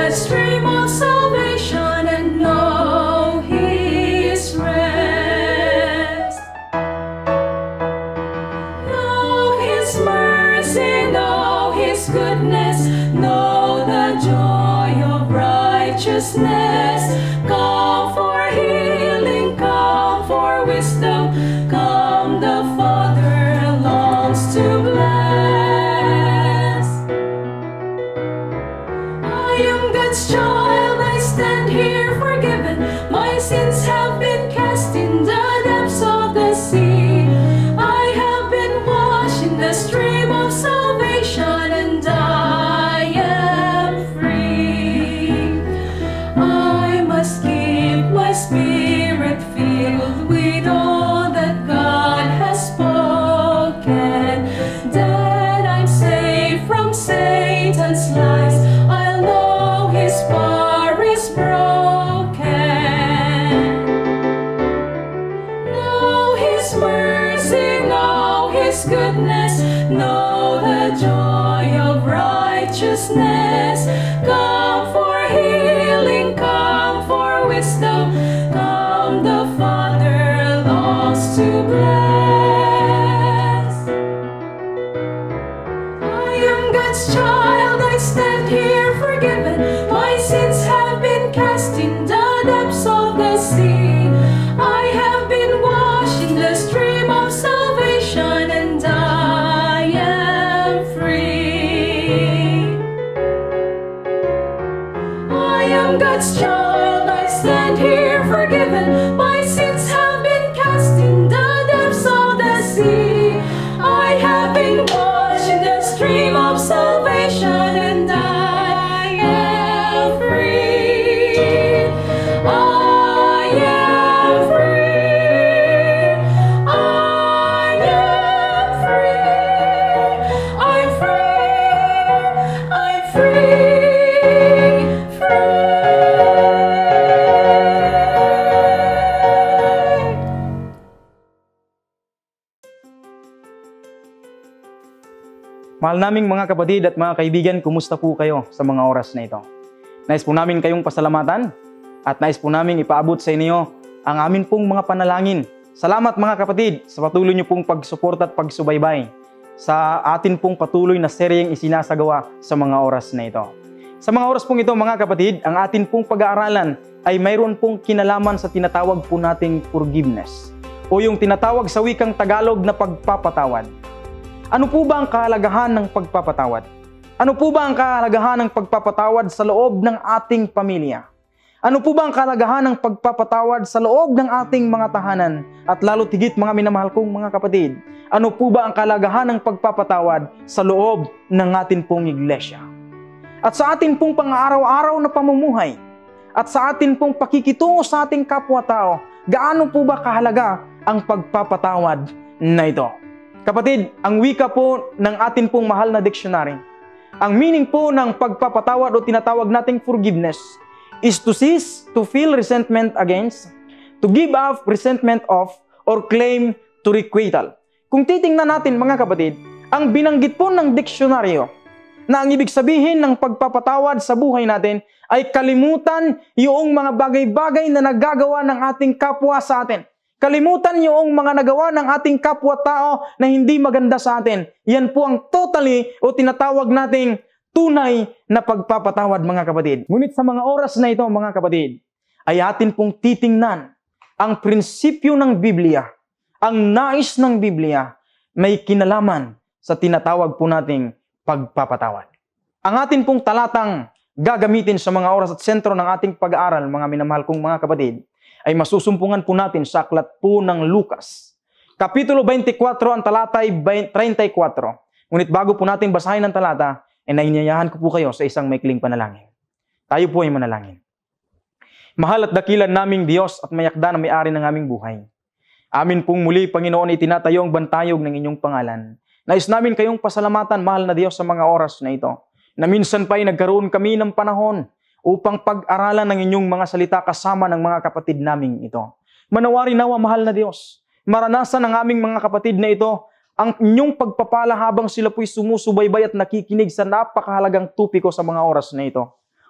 the stream of salvation and know His rest. Know His mercy, know His goodness, know the joy of righteousness. Come for healing, come for wisdom, come the Father longs to bless. I am God's child, I stand here forgiven. My sins have been cast in the depths of the sea. I have been washed in the stream of salvation and I am free. I must keep my spirit filled with all that God has spoken, that I'm safe from Satan's lies. I'll know His power is broken. Know His mercy, know His goodness, know the joy of righteousness. Come for healing, come for wisdom, come the Father longs to bless. I am God's child, I stand here forgiven. My sins have been cast in the depths of the sea. I have been washed in the stream of salvation and I am free. I am God's child, I stand here forgiven. My sins have been cast in the depths of the sea. I have been washed in the stream of salvation and I am free. I am free. I am free. I'm free. I'm free. Free. Mahal naming mga kapatid at mga kaibigan, kumusta po kayo sa mga oras na ito? Nais po namin kayong pasalamatan at nais po namin ipaabot sa inyo ang amin pong mga panalangin. Salamat mga kapatid sa patuloy niyo pong pagsuporta at pagsubaybay sa atin pong patuloy na seryeng isinasagawa sa mga oras na ito. Sa mga oras pong ito mga kapatid, ang atin pong pag-aaralan ay mayroon pong kinalaman sa tinatawag po nating forgiveness o yung tinatawag sa wikang Tagalog na pagpapatawad. Ano po ba ang kahalagahan ng pagpapatawad? Ano po ba ang kahalagahan ng pagpapatawad sa loob ng ating pamilya? Ano po ba ang kahalagahan ng pagpapatawad sa loob ng ating mga tahanan? At lalo tigit mga minamahal kong mga kapatid, ano po ba ang kahalagahan ng pagpapatawad sa loob ng ating pong iglesia? At sa ating pong pang-araw-araw na pamumuhay, at sa ating pong pakikitungo sa ating kapwa-tao, gaano po ba kahalaga ang pagpapatawad na ito? Kapatid, ang wika po ng atin pong mahal na dictionary, ang meaning po ng pagpapatawad o tinatawag nating forgiveness is to cease to feel resentment against, to give up resentment of, or claim to requital. Kung titingnan natin mga kapatid, ang binanggit po ng diksyonaryo na ang ibig sabihin ng pagpapatawad sa buhay natin ay kalimutan yung mga bagay-bagay na nagagawa ng ating kapwa sa atin. Kalimutan yung mga nagawa ng ating kapwa-tao na hindi maganda sa atin. Yan po ang totally o tinatawag nating tunay na pagpapatawad mga kapatid. Ngunit sa mga oras na ito mga kapatid, ay atin pong titingnan ang prinsipyo ng Biblia, ang nais ng Biblia, may kinalaman sa tinatawag po nating pagpapatawad. Ang atin pong talatang gagamitin sa mga oras at sentro ng ating pag-aaral, mga minamahal kong mga kapatid, ay masusumpungan po natin sa aklat po ng Lucas. Kapitulo 24, ang talata ay 34. Ngunit bago po natin basahin ang talata, ay nainyayahan ko po kayo sa isang maikling panalangin. Tayo po ay manalangin. Mahal at dakilan naming Diyos at mayakda na may-ari ng aming buhay. Amin pong muli, Panginoon, itinatayo ang bantayog ng inyong pangalan. Nais namin kayong pasalamatan, mahal na Diyos, sa mga oras na ito, na minsan pa ay nagkaroon kami ng panahon upang pag-aralan ng inyong mga salita kasama ng mga kapatid naming ito. Manawari nawa, mahal na Diyos, maranasan ng aming mga kapatid na ito ang inyong pagpapala habang sila po'y sumusubaybay at nakikinig sa napakahalagang tupiko sa mga oras na ito.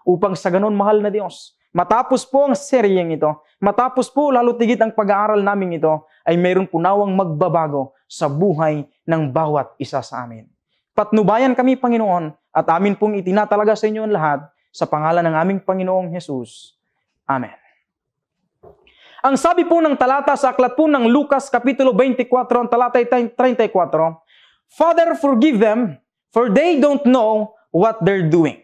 upang sa ganon, mahal na Diyos, matapos po ang seryeng ito, matapos po lalo tigit ang pag-aaral namin ito, ay mayroon po nawang magbabago sa buhay ng bawat isa sa amin. Patnubayan kami, Panginoon, at amin pong itinatalaga sa inyo ang lahat sa pangalan ng aming Panginoong Jesus. Amen. Ang sabi po ng talata sa aklat po ng Lucas Kapitulo 24, ang talata 34, Father, forgive them, for they don't know what they're doing.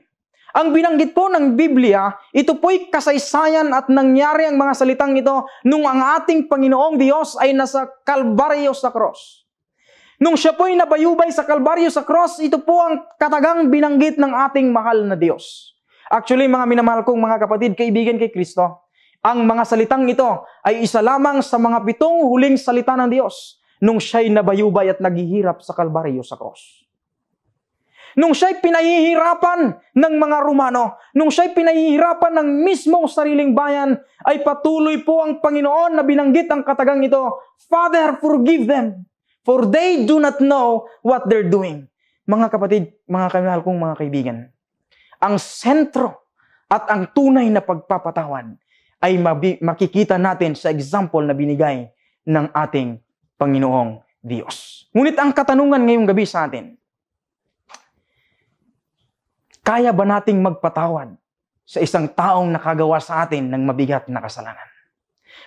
Ang binanggit po ng Biblia, ito po'y kasaysayan at nangyari ang mga salitang ito nung ang ating Panginoong Diyos ay nasa Kalbaryo sa cross. Nung siya po'y nabayubay sa Kalbaryo sa cross, ito po ang katagang binanggit ng ating mahal na Diyos. Actually, mga minamahal kong mga kapatid, kaibigan kay Kristo, ang mga salitang ito ay isa lamang sa mga 7 huling salita ng Diyos nung siya'y nabayubay at naghihirap sa Kalbaryo sa cross. Nung siya'y pinahihirapan ng mga Romano, nung siya'y pinahihirapan ng mismong sariling bayan, ay patuloy po ang Panginoon na binanggit ang katagang ito, Father, forgive them, for they do not know what they're doing. Mga kapatid, mga kamahal kong mga kaibigan, ang sentro at ang tunay na pagpapatawad ay makikita natin sa example na binigay ng ating Panginoong Diyos. Ngunit ang katanungan ngayong gabi sa atin, kaya ba nating magpatawad sa isang taong nakagawa sa atin ng mabigat na kasalanan?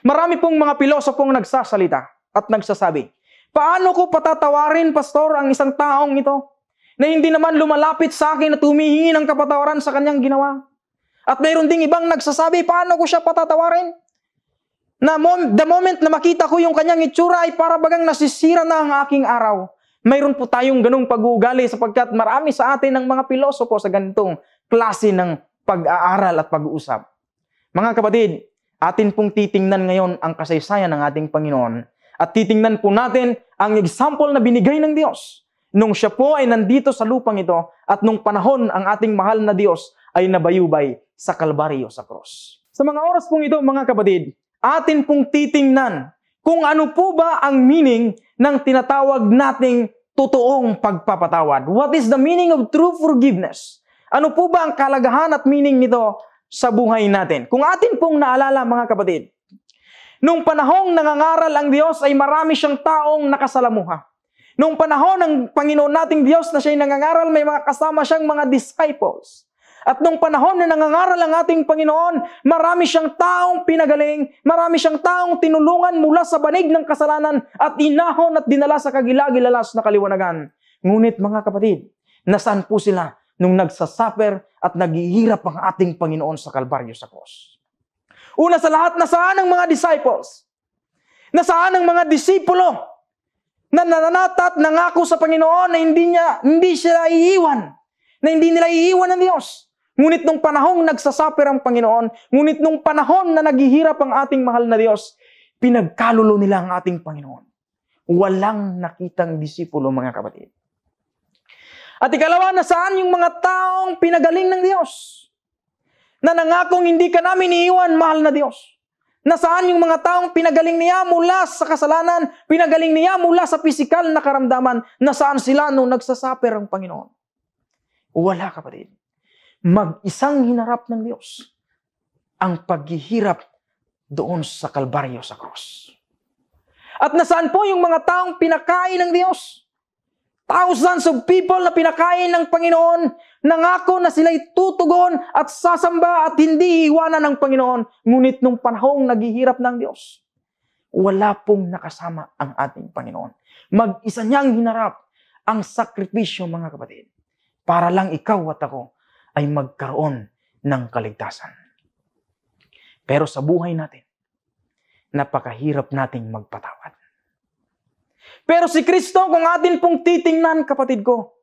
Marami pong mga pilosopong nagsasalita at nagsasabi, paano ko patatawarin, Pastor, ang isang taong ito na hindi naman lumalapit sa akin at humihingi ng kapatawaran sa kanyang ginawa? At mayroon ding ibang nagsasabi, paano ko siya patatawarin? The moment na makita ko yung kanyang itsura ay para bagang nasisira na ang aking araw. Mayroon po tayong ganung pag-uugali sapagkat marami sa atin ng mga pilosopo sa ganitong klase ng pag-aaral at pag-uusap. Mga kapatid, atin pong titingnan ngayon ang kasaysayan ng ating Panginoon at titingnan po natin ang example na binigay ng Diyos nung siya po ay nandito sa lupang ito at nung panahon ang ating mahal na Diyos ay nabayubay sa Kalbaryo sa cross. Sa mga oras pong ito, mga kapatid, atin pong titingnan kung ano po ba ang meaning ng tinatawag nating totoong pagpapatawad. What is the meaning of true forgiveness? Ano po ba ang kalagahan at meaning nito sa buhay natin? Kung atin pong naalala, mga kapatid, nung panahong nangangaral ang Diyos ay marami siyang taong nakasalamuha. Nung panahon ng Panginoon nating Diyos na siya'y nangangaral, may mga kasama siyang mga disciples. At nung panahon na nangangaral ang ating Panginoon, marami siyang taong pinagaling, marami siyang taong tinulungan mula sa banig ng kasalanan at inahon at dinala sa kagilagilalas na kaliwanagan. Ngunit mga kapatid, nasaan po sila nung nagsasuffer at naghihirap ang ating Panginoon sa Kalbaryo sa cross? Una sa lahat, nasaan ang mga disciples? Nasaan ang mga disipulo na nananata at nangako sa Panginoon na hindi sila iiwan, na hindi nila iiwan ng Diyos? Ngunit nung panahong nagsasuffer ang Panginoon, ngunit nung panahon na naghihirap ang ating mahal na Diyos, pinagkalulo nila ang ating Panginoon. Walang nakitang disipulo, mga kapatid. At ikalawa, nasaan yung mga taong pinagaling ng Diyos? Na nangakong hindi ka namin iiwan, mahal na Diyos. Nasaan yung mga taong pinagaling niya mula sa kasalanan, pinagaling niya mula sa pisikal na karamdaman? Nasaan sila nung nagsasuffer ang Panginoon? Wala, kapatid. Mag-isang hinarap ng Diyos ang paghihirap doon sa Kalbaryo sa cross. At nasaan po yung mga taong pinakain ng Diyos? Thousands of people na pinakain ng Panginoon, nangako na sila'y tutugon at sasamba at hindi iwanan ng Panginoon. Ngunit nung panahong naghihirap ng Diyos, wala pong nakasama ang ating Panginoon. Mag-isa niyang hinarap ang sakripisyo, mga kapatid, para lang ikaw at ako ay magkaroon ng kaligtasan. Pero sa buhay natin, napakahirap nating magpatawad. Pero si Kristo, kung atin pong titingnan, kapatid ko,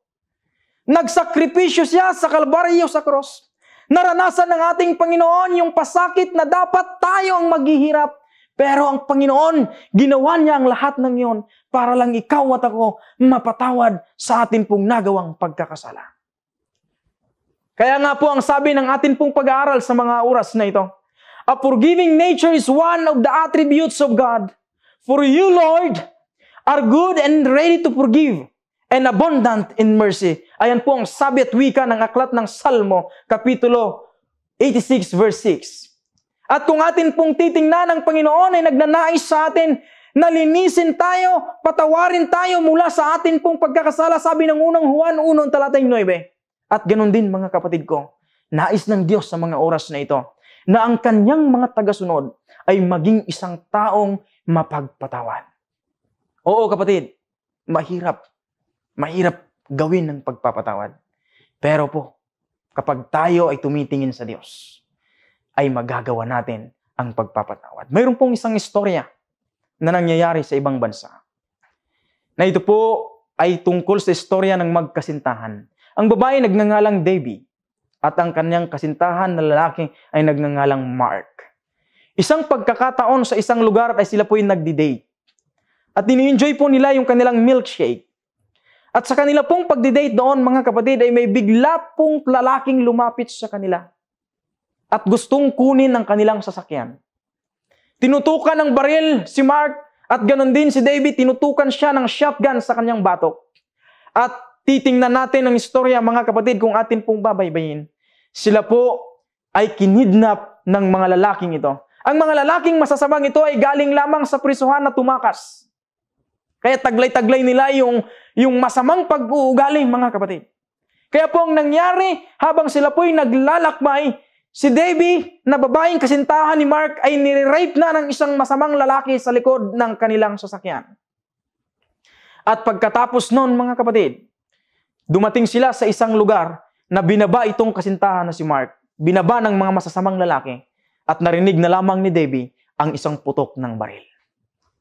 nagsakripisyo siya sa Kalbaryo sa cross. Naranasan ng ating Panginoon yung pasakit na dapat tayo ang maghihirap. Pero ang Panginoon, ginawa niya ang lahat ng iyon para lang ikaw at ako mapatawad sa atin pong nagawang pagkakasala. Kaya nga po ang sabi ng atin pong pag-aaral sa mga oras na ito, a forgiving nature is one of the attributes of God. For you, Lord, are good and ready to forgive and abundant in mercy. Ayan po ang sabi at wika ng aklat ng Salmo, Kapitulo 86 verse 6. At kung atin pong titingnan, ang Panginoon ay nagnanais sa atin na linisin tayo, patawarin tayo mula sa atin pong pagkakasala, sabi ng unang Juan 1 talatang 9. At ganun din mga kapatid ko, nais ng Diyos sa mga oras na ito, na ang kanyang mga tagasunod ay maging isang taong mapagpatawad. Oo kapatid, mahirap gawin ng pagpapatawad. Pero po, kapag tayo ay tumitingin sa Diyos, ay magagawa natin ang pagpapatawad. Mayroon pong isang istorya na nangyayari sa ibang bansa. Na ito po ay tungkol sa istorya ng magkasintahan. Ang babae nagngangalang Debbie at ang kanyang kasintahan na lalaki ay nagngangalang Mark. Isang pagkakataon sa isang lugar ay sila po yung nagdi-date. At ini-enjoy po nila yung kanilang milkshake. At sa kanila pong pagdi-date doon, mga kapatid, ay may bigla pong lalaking lumapit sa kanila. At gustong kunin ang kanilang sasakyan. Tinutukan ng baril si Mark at ganon din si David, tinutukan siya ng shotgun sa kanyang batok. At titingnan natin ang istorya, mga kapatid, kung atin pong babaybayin. Sila po ay kinidnap ng mga lalaking ito. Ang mga lalaking masasabang ito ay galing lamang sa prisuhan na tumakas. Kaya taglay-taglay nila yung masamang pag-uugali, mga kapatid. Kaya po ang nangyari, habang sila po'y naglalakbay, si Debbie, na babaeng kasintahan ni Mark, ay nire-rape na ng isang masamang lalaki sa likod ng kanilang sasakyan. At pagkatapos nun, mga kapatid, dumating sila sa isang lugar na binaba itong kasintahan na si Mark. Binaba ng mga masasamang lalaki at narinig na lamang ni Debbie ang isang putok ng baril.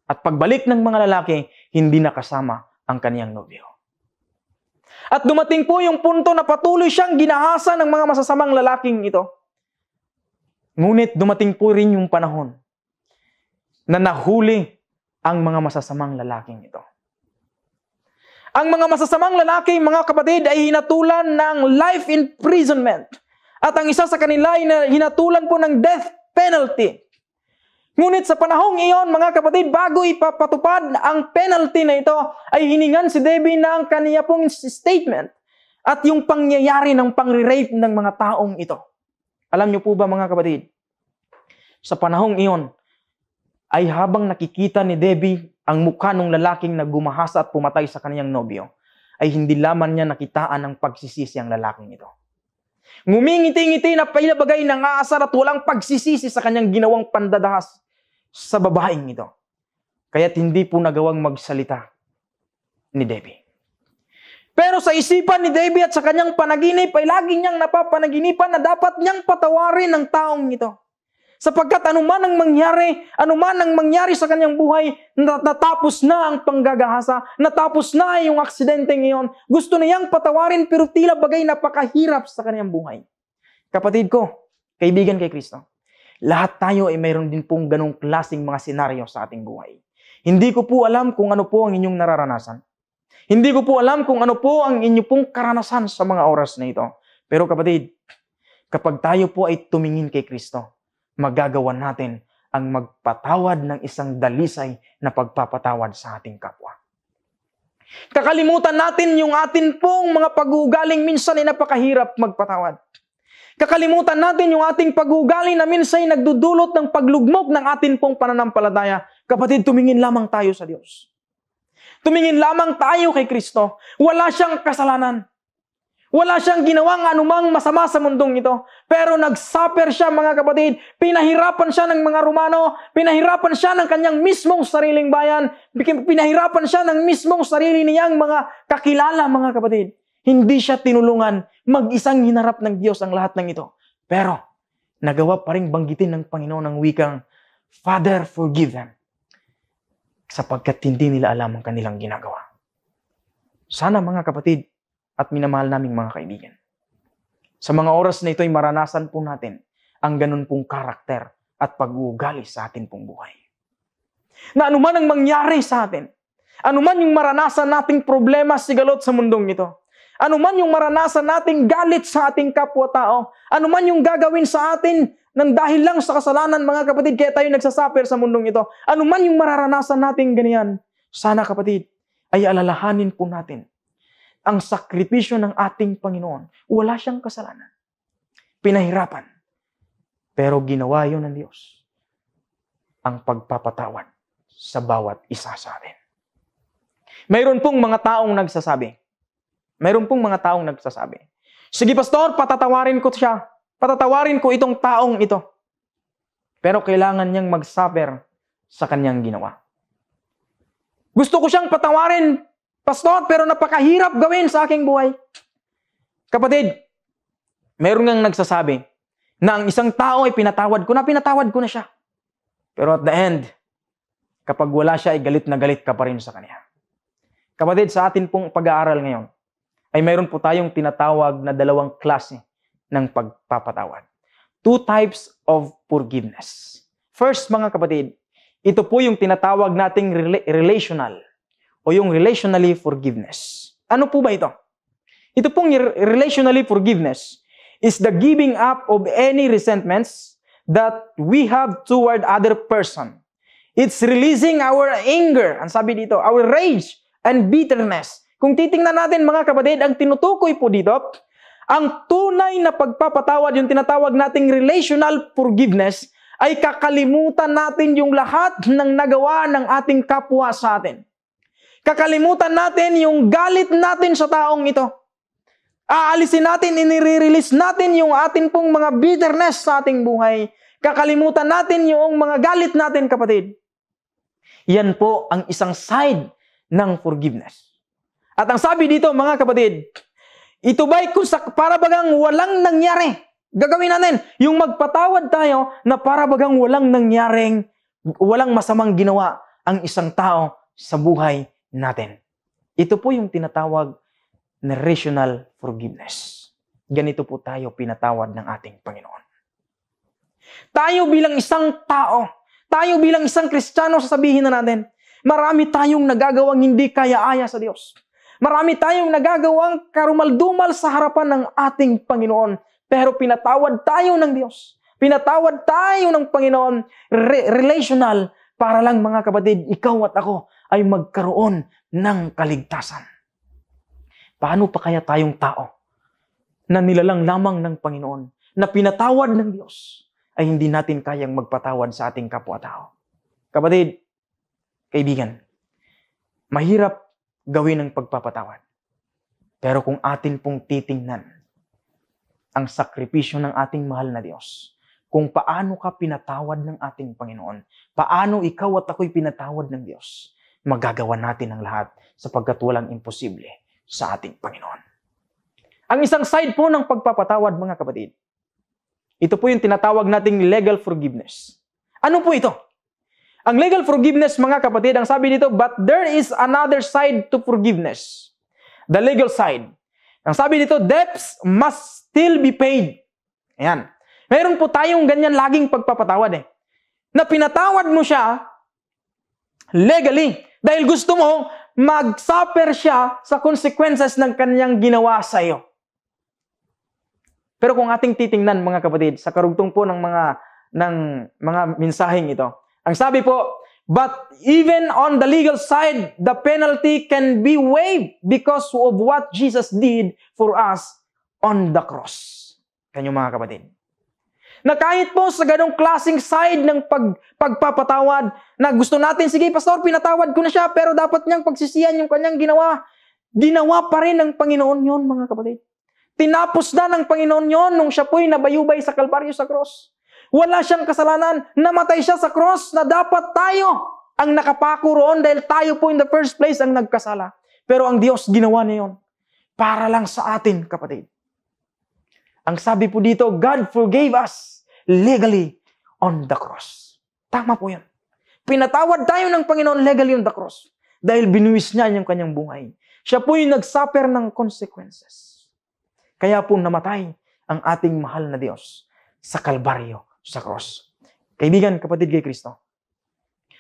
At pagbalik ng mga lalaki, hindi nakasama ang kaniyang nobyo. At dumating po yung punto na patuloy siyang ginahasa ng mga masasamang lalaking ito. Ngunit dumating po rin yung panahon na nahuli ang mga masasamang lalaking ito. Ang mga masasamang lalaki, mga kapatid, ay hinatulan ng life imprisonment. At ang isa sa kanila ay hinatulan po ng death penalty. Ngunit sa panahong iyon, mga kapatid, bago ipapatupad ang penalty na ito, ay hiningan si Debbie na ang kaniya pong statement at yung pangyayari ng pang-rape ng mga taong ito. Alam niyo po ba, mga kapatid, sa panahong iyon, ay habang nakikita ni Debbie ang mukha ng lalaking naggumahasa at pumatay sa kaniyang nobyo, ay hindi lamang niya nakitaan ang pagsisisi ang lalaking ito. Ngumingiti-ngiti na pailabagay ng aasar at walang pagsisisi sa kanyang ginawang pandadahas sa babaeng ito. Kaya't hindi po nagawang magsalita ni Debbie. Pero sa isipan ni Debbie at sa kanyang panaginip ay lagi niyang napapanaginipan na dapat niyang patawarin ang taong ito. Sapagkat anuman ang mangyari sa kanyang buhay, natapos na ang panggagahasa, natapos na yung aksidente ngayon. Gusto niyang patawarin pero tila bagay napakahirap sa kanyang buhay. Kapatid ko, kaibigan kay Kristo, lahat tayo ay mayroon din pong ganong klaseng mga senaryo sa ating buhay. Hindi ko po alam kung ano po ang inyong nararanasan. Hindi ko po alam kung ano po ang inyong pong karanasan sa mga oras na ito. Pero kapatid, kapag tayo po ay tumingin kay Kristo, magagawa natin ang magpatawad ng isang dalisay na pagpapatawad sa ating kapwa. Kakalimutan natin yung atin pong mga pag-uugaling minsan ay napakahirap magpatawad. Kakalimutan natin yung ating pag-uugali na minsan ay nagdudulot ng paglugmok ng atin pong pananampalataya. Kapatid, tumingin lamang tayo sa Diyos. Tumingin lamang tayo kay Kristo. Wala siyang kasalanan. Wala siyang ginawang anumang masama sa mundong ito. Pero nag-suffer siya, mga kapatid. Pinahirapan siya ng mga Romano. Pinahirapan siya ng kanyang mismong sariling bayan. Pinahirapan siya ng mismong sarili niyang mga kakilala, mga kapatid. Hindi siya tinulungan. Mag-isang hinarap ng Diyos ang lahat ng ito. Pero, nagawa pa rin banggitin ng Panginoon ang wikang, Father, forgive them. Sapagkat hindi nila alam ang kanilang ginagawa. Sana, mga kapatid, at minamahal naming mga kaibigan, sa mga oras na ito ay maranasan po natin ang ganun pong karakter at pag-uugali sa atin pong buhay. Na anuman ang mangyari sa atin, anuman yung maranasan nating problema sigalot sa mundong ito, anuman yung maranasan nating galit sa ating kapwa-tao, anuman yung gagawin sa atin nang dahil lang sa kasalanan, mga kapatid, kaya tayo nagsasuffer sa mundong ito, anuman yung mararanasan nating ganyan, sana kapatid, ay alalahanin po natin ang sakripisyo ng ating Panginoon. Wala siyang kasalanan. Pinahirapan. Pero ginawa yun ng Diyos. Ang pagpapatawad sa bawat isa sa atin. Mayroon pong mga taong nagsasabi. Sige, pastor, patatawarin ko siya. Patatawarin ko itong taong ito. Pero kailangan niyang mag-suffer sa kanyang ginawa. Gusto ko siyang patawarin, pastor, pero napakahirap gawin sa aking buhay. Kapatid, mayroon ngang nagsasabi na ang isang tao ay pinatawad ko na siya. Pero at the end, kapag wala siya, ay galit na galit ka pa rin sa kanya. Kapatid, sa atin pong pag-aaral ngayon, ay mayroon po tayong tinatawag na dalawang klase ng pagpapatawad. 2 types of forgiveness. First, mga kapatid, ito po yung tinatawag nating relational o yung relationally forgiveness. Ano po ba ito? Ito pong relationally forgiveness is the giving up of any resentments that we have toward other person. It's releasing our anger, ang sabi dito, our rage and bitterness. Kung titingnan natin mga kapatid, ang tinutukoy po dito, ang tunay na pagpapatawad, yung tinatawag nating relational forgiveness, ay kakalimutan natin yung lahat ng nagawa ng ating kapwa sa atin. Kakalimutan natin yung galit natin sa taong ito. Aalisin natin, inire-release natin yung atin pong mga bitterness sa ating buhay. Kakalimutan natin yung mga galit natin, kapatid. Yan po ang isang side ng forgiveness. At ang sabi dito, mga kapatid, ito ba'y kung para bagang walang nangyari? Gagawin natin yung magpatawad tayo na para bagang walang nangyaring, walang masamang ginawa ang isang tao sa buhay natin. Ito po yung tinatawag na rational forgiveness. Ganito po tayo pinatawad ng ating Panginoon. Tayo bilang isang tao, tayo bilang isang Kristiyano, sasabihin na natin, marami tayong nagagawang hindi kaya-aya sa Diyos. Marami tayong nagagawang karumaldumal sa harapan ng ating Panginoon. Pero pinatawad tayo ng Diyos. Pinatawad tayo ng Panginoon. Relational, para lang mga kapatid, ikaw at ako ay magkaroon ng kaligtasan. Paano pa kaya tayong tao na nilalang lamang ng Panginoon, na pinatawad ng Diyos, ay hindi natin kayang magpatawad sa ating kapwa-tao? Kapatid, kaibigan, mahirap gawin ang pagpapatawad. Pero kung atin pong titingnan ang sakripisyo ng ating mahal na Diyos, kung paano ka pinatawad ng ating Panginoon, paano ikaw at ako'y pinatawad ng Diyos, magagawa natin ang lahat sapagkat walang imposible sa ating Panginoon. Ang isang side po ng pagpapatawad, mga kapatid, ito po yung tinatawag nating legal forgiveness. Ano po ito? Ang legal forgiveness, mga kapatid, ang sabi dito, but there is another side to forgiveness. The legal side. Ang sabi dito, debts must still be paid. Ayan. Mayroon po tayong ganyan laging pagpapatawad na pinatawad mo siya legally. Dahil gusto mo mag-suffer siya sa consequences ng kanyang ginawa sa iyo. Pero kung ating titingnan, mga kapatid, sa karugtong po ng mga mensaheng ito, ang sabi po, but even on the legal side, the penalty can be waived because of what Jesus did for us on the cross. Kanyo mga kapatid. Na kahit po sa ganong klaseng side ng pagpapatawad, na gusto natin, sige pastor, pinatawad ko na siya, pero dapat niyang pagsisihan yung kanyang ginawa. Ginawa pa rin ng Panginoon yon, mga kapatid. Tinapos na ng Panginoon yon nung siya po'y nabayubay sa Kalbaryo sa cross. Wala siyang kasalanan, namatay siya sa cross na dapat tayo ang nakapako roon dahil tayo po in the first place ang nagkasala. Pero ang Diyos ginawa niya yon para lang sa atin, kapatid. Ang sabi po dito, God forgave us legally on the cross. Tama po yan. Pinatawad tayo ng Panginoon legally on the cross dahil binuwis niya yung kanyang buhay. Siya po yung nag-suffer ng consequences. Kaya po namatay ang ating mahal na Diyos sa Kalbaryo, sa cross. Kaibigan, kapatid kay Kristo,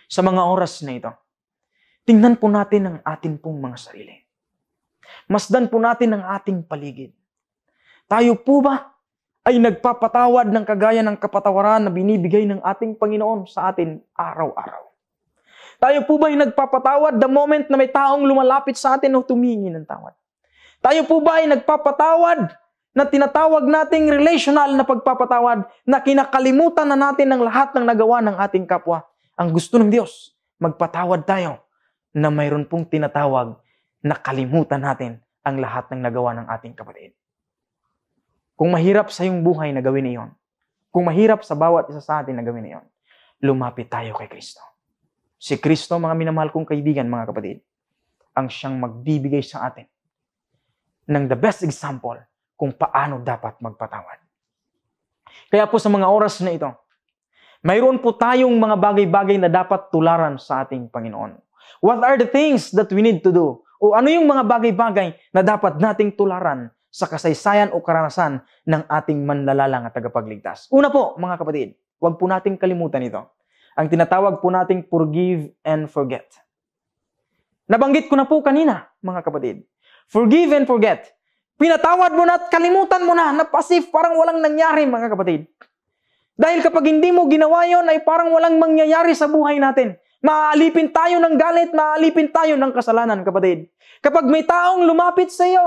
sa mga oras na ito, tingnan po natin ang atin pong mga sarili. Masdan po natin ang ating paligid. Tayo po ba ay nagpapatawad ng kagaya ng kapatawaran na binibigay ng ating Panginoon sa atin araw-araw? Tayo po ba ay nagpapatawad the moment na may taong lumalapit sa atin o tumingi ng tawad? Tayo po ba ay nagpapatawad na tinatawag nating relational na pagpapatawad na kinakalimutan na natin ang lahat ng nagawa ng ating kapwa. Ang gusto ng Diyos, magpatawad tayo na mayroon pong tinatawag na kalimutan natin ang lahat ng nagawa ng ating kapatid. Kung mahirap sa iyong buhay na gawin iyon, kung mahirap sa bawat isa sa atin na gawin iyon, lumapit tayo kay Kristo. Si Kristo, mga minamahal kong kaibigan, mga kapatid, ang siyang magbibigay sa atin ng the best example kung paano dapat magpatawad. Kaya po sa mga oras na ito, mayroon po tayong mga bagay-bagay na dapat tularan sa ating Panginoon. What are the things that we need to do? O ano yung mga bagay-bagay na dapat nating tularan sa kasaysayan o karanasan ng ating manlalalang at tagapagligtas? Una po, mga kapatid, huwag po nating kalimutan ito. Ang tinatawag po nating forgive and forget. Nabanggit ko na po kanina, mga kapatid. Forgive and forget. Pinatawad mo na at kalimutan mo na pasif, parang walang nangyari, mga kapatid. Dahil kapag hindi mo ginawa yon ay parang walang mangyayari sa buhay natin. Maaalipin tayo ng galit, maaalipin tayo ng kasalanan, kapatid. Kapag may taong lumapit sa iyo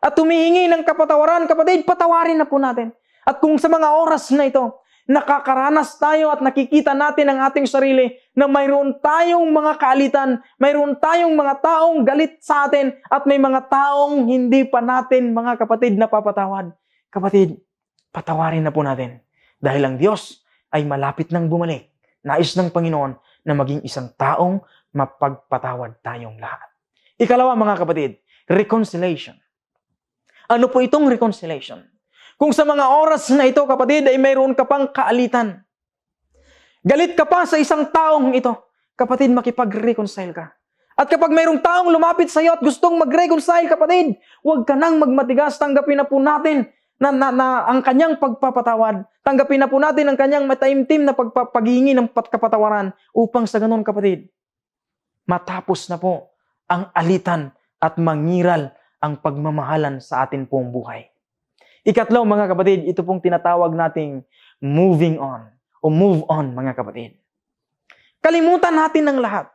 at humihingi ng kapatawaran, kapatid, patawarin na po natin. At kung sa mga oras na ito, nakakaranas tayo at nakikita natin ang ating sarili na mayroon tayong mga kaalitan, mayroon tayong mga taong galit sa atin, at may mga taong hindi pa natin, mga kapatid, napapatawad. Kapatid, patawarin na po natin. Dahil ang Diyos ay malapit nang bumalik. Nais ng Panginoon na maging isang taong mapagpatawad tayong lahat. Ikalawa, mga kapatid, reconciliation. Ano po itong reconciliation? Kung sa mga oras na ito, kapatid, ay mayroon ka pang kaalitan. Galit ka pa sa isang taong ito. Kapatid, makipag-reconcile ka. At kapag mayroong taong lumapit sa iyo at gustong mag-reconcile, kapatid, huwag ka nang magmatigas. Tanggapin na po natin na ang kanyang pagpapatawad. Tanggapin na po natin ang kanyang mataimtim na pagpapagingi ng kapatawaran upang sa ganun, kapatid, matapos na po ang alitan at mangiral ang pagmamahalan sa atin pong buhay. Ikatlo, mga kapatid, ito pong tinatawag nating moving on o move on, mga kapatid. Kalimutan natin ang lahat.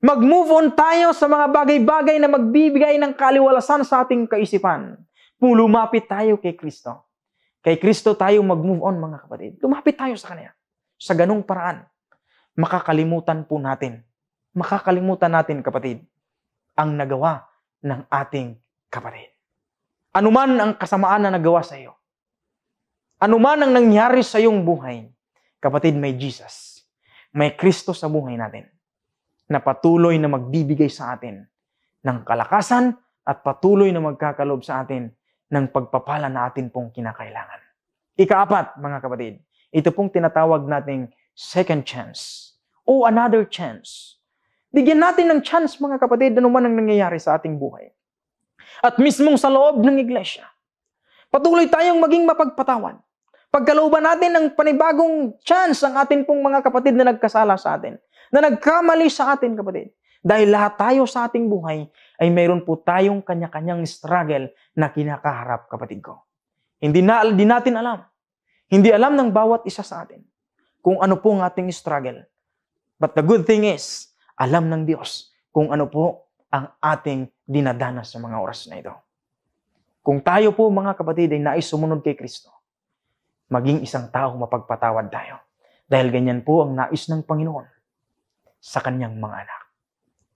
Mag-move on tayo sa mga bagay-bagay na magbibigay ng kaliwalasan sa ating kaisipan. Lumapit tayo kay Kristo. Kay Kristo tayo mag-move on, mga kapatid. Lumapit tayo sa Kanya. Sa ganung paraan, makakalimutan po natin. Makakalimutan natin, kapatid, ang nagawa ng ating kapatid. Anuman ang kasamaan na nagawa sa iyo, anuman ang nangyari sa iyong buhay, kapatid, may Jesus. May Kristo sa buhay natin na patuloy na magbibigay sa atin ng kalakasan at patuloy na magkakalob sa atin ng pagpapala na atin pong kinakailangan. Ikaapat, mga kapatid, ito pong tinatawag nating second chance o another chance. Bigyan natin ng chance, mga kapatid, anuman ang nangyayari sa ating buhay. At mismong sa loob ng iglesia, patuloy tayong maging mapagpatawad. Pagkalooban natin ng panibagong chance ang atin pong mga kapatid na nagkasala sa atin, na nagkamali sa atin, kapatid. Dahil lahat tayo sa ating buhay ay mayroon po tayong kanya-kanyang struggle na kinakaharap, kapatid ko. Hindi natin alam. Hindi alam ng bawat isa sa atin kung ano po ang ating struggle. But the good thing is, alam ng Diyos kung ano po ang ating dinadanas sa mga oras na ito. Kung tayo po, mga kapatid, ay nais sumunod kay Kristo, maging isang tao mapagpatawad tayo. Dahil ganyan po ang nais ng Panginoon sa kanyang mga anak.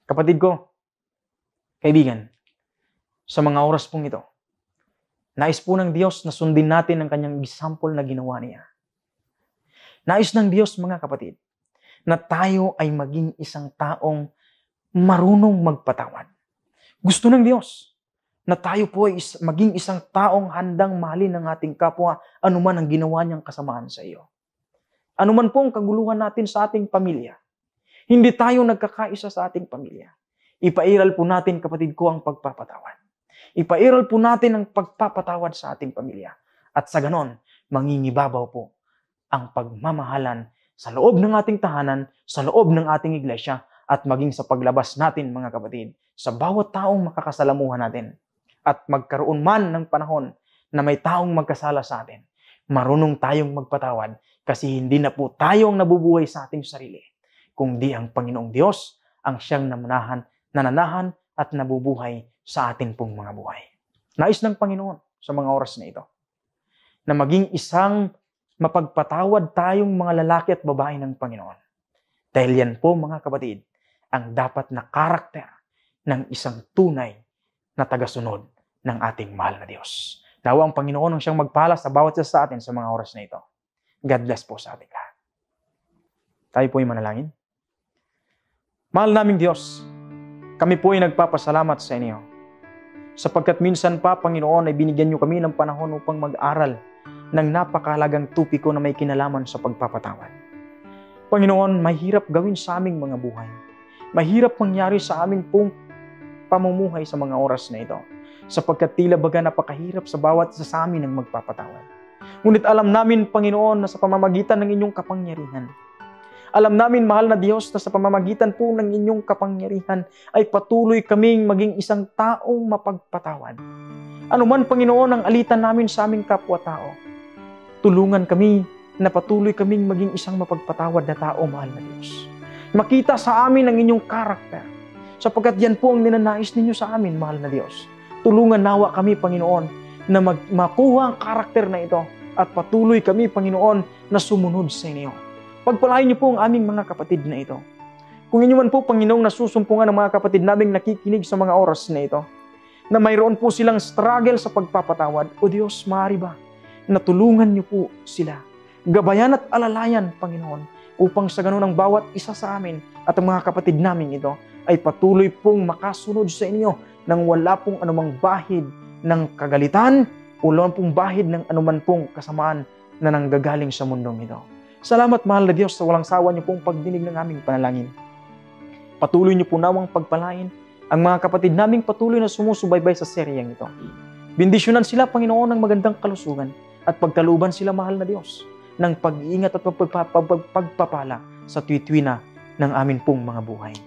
Kapatid ko, kaibigan, sa mga oras pong ito, nais po ng Diyos na sundin natin ang kanyang example na ginawa niya. Nais ng Diyos, mga kapatid, na tayo ay maging isang taong marunong magpatawad. Gusto ng Diyos na tayo po ay maging isang taong handang mahalin ng ating kapwa anuman ang ginawa niyang kasamaan sa iyo. Anuman po ang kaguluhan natin sa ating pamilya, hindi tayo nagkakaisa sa ating pamilya. Ipairal po natin, kapatid ko, ang pagpapatawad. Ipairal po natin ang pagpapatawad sa ating pamilya. At sa ganon, mangingibabaw po ang pagmamahalan sa loob ng ating tahanan, sa loob ng ating iglesia, at maging sa paglabas natin, mga kapatid, sa bawat taong makakasalamuhan natin. At magkaroon man ng panahon na may taong magkasala sa atin, marunong tayong magpatawad kasi hindi na po tayong nabubuhay sa ating sarili, kundi ang Panginoong Diyos ang siyang nananahan at nabubuhay sa atin pong mga buhay. Nais ng Panginoon sa mga oras na ito. Na maging isang mapagpatawad tayong mga lalaki at babae ng Panginoon. Dahil yan po mga kapatid, ang dapat na karakter ng isang tunay na tagasunod ng ating mahal na Diyos. Nawa ang Panginoon ang siyang magpala sa bawat isa sa atin sa mga oras na ito. God bless po sa ating lahat. Tayo po ay manalangin. Mahal naming Diyos, kami po ay nagpapasalamat sa inyo. Sapagkat minsan pa, Panginoon, ay binigyan niyo kami ng panahon upang mag-aral ng napakahalagang tupiko na may kinalaman sa pagpapatawad. Panginoon, mahirap gawin sa aming mga buhay. Mahirap mangyari sa amin pong pamumuhay sa mga oras na ito. Sapagkat tila baga napakahirap sa bawat isa sa amin ang magpapatawad. Ngunit alam namin, Panginoon, na sa pamamagitan ng inyong kapangyarihan, alam namin, mahal na Diyos, na sa pamamagitan po ng inyong kapangyarihan ay patuloy kaming maging isang taong mapagpatawad. Ano man, Panginoon, ang alitan namin sa aming kapwa-tao, tulungan kami na patuloy kaming maging isang mapagpatawad na tao, mahal na Diyos. Makita sa amin ang inyong karakter, sapagkat yan po ang ninanais ninyo sa amin, mahal na Diyos. Tulungan nawa kami, Panginoon, na makuha ang karakter na ito at patuloy kami, Panginoon, na sumunod sa inyo. Pagpalain niyo po ang aming mga kapatid na ito. Kung inyo man po, Panginoong, nasusumpungan ng mga kapatid naming nakikinig sa mga oras na ito, na mayroon po silang struggle sa pagpapatawad, o Diyos, maaari ba, na tulungan niyo po sila. Gabayan at alalayan, Panginoon, upang sa ganun ang bawat isa sa amin at ang mga kapatid namin ito ay patuloy pong makasunod sa inyo nang wala pong anumang bahid ng kagalitan o wala pong bahid ng anuman pong kasamaan na nanggagaling sa mundong ito. Salamat, mahal na Diyos, sa walang sawa niyo pong pagdinig ng aming panalangin. Patuloy niyo po nawang pagpalain ang mga kapatid naming patuloy na sumusubaybay sa seryeng ito. Bendisyonan sila, Panginoon, ng magandang kalusugan at pagkaluban sila, mahal na Diyos, ng pag-iingat at pagpapala sa tuwi-tuwi na ng amin pong mga buhay.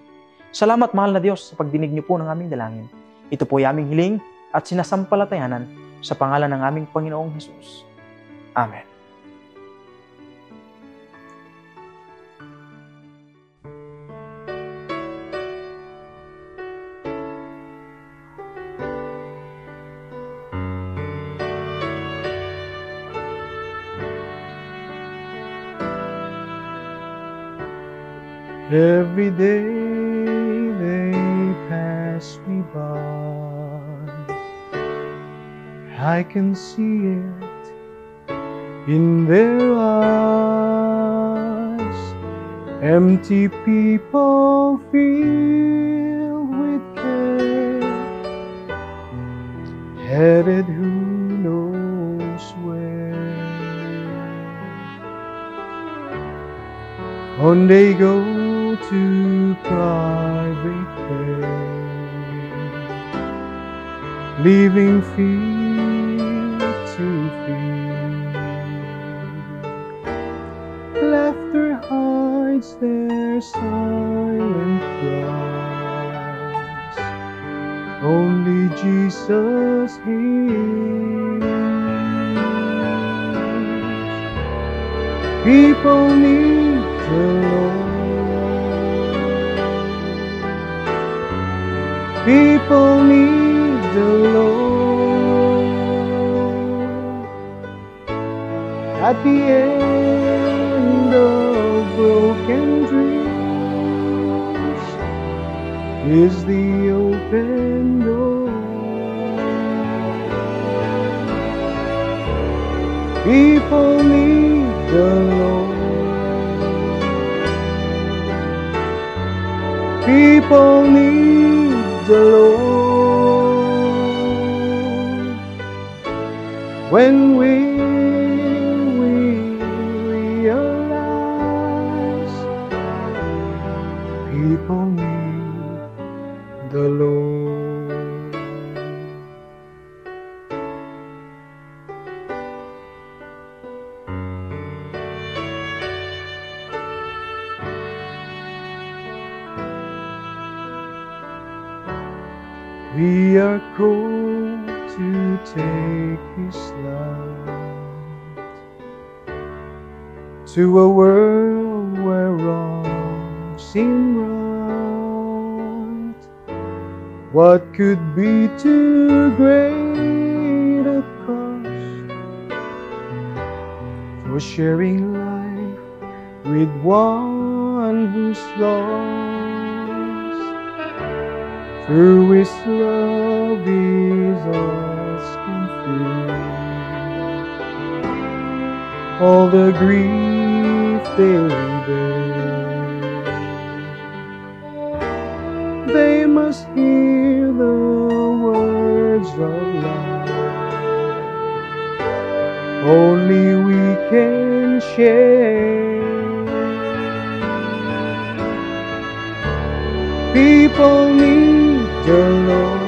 Salamat, mahal na Diyos, sa pagdinig niyo po ng aming dalangin. Ito po ay aming hiling at sinasampalatayanan sa pangalan ng aming Panginoong Hesus. Amen. Every day they pass me by, I can see it in their eyes. Empty people filled with care, headed who knows where. On they go to private care, leaving field to field. Laughter hides their silent cries, only Jesus hears. People need the Lord. People need the Lord. At the end of broken dreams is the open door. People need the Lord. People need the Lord. When we realize people need the Lord. We are called to take His light to a world where wrong seem right. What could be too great a for sharing life with one who's lost. Through His love, His hearts can feel all the grief they bear. They must hear the words of life only we can share. People need the Lord.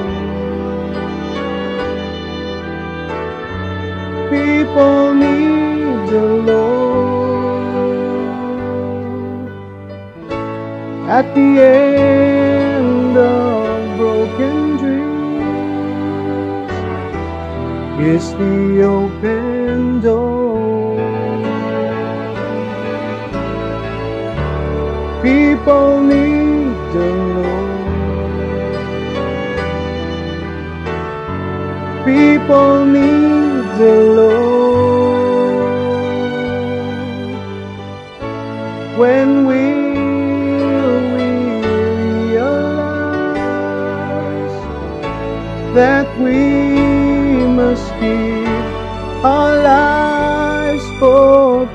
People need the Lord. At the end of broken dreams is the open door. People need the Lord. People need the Lord. When will we realize that we must give our lives for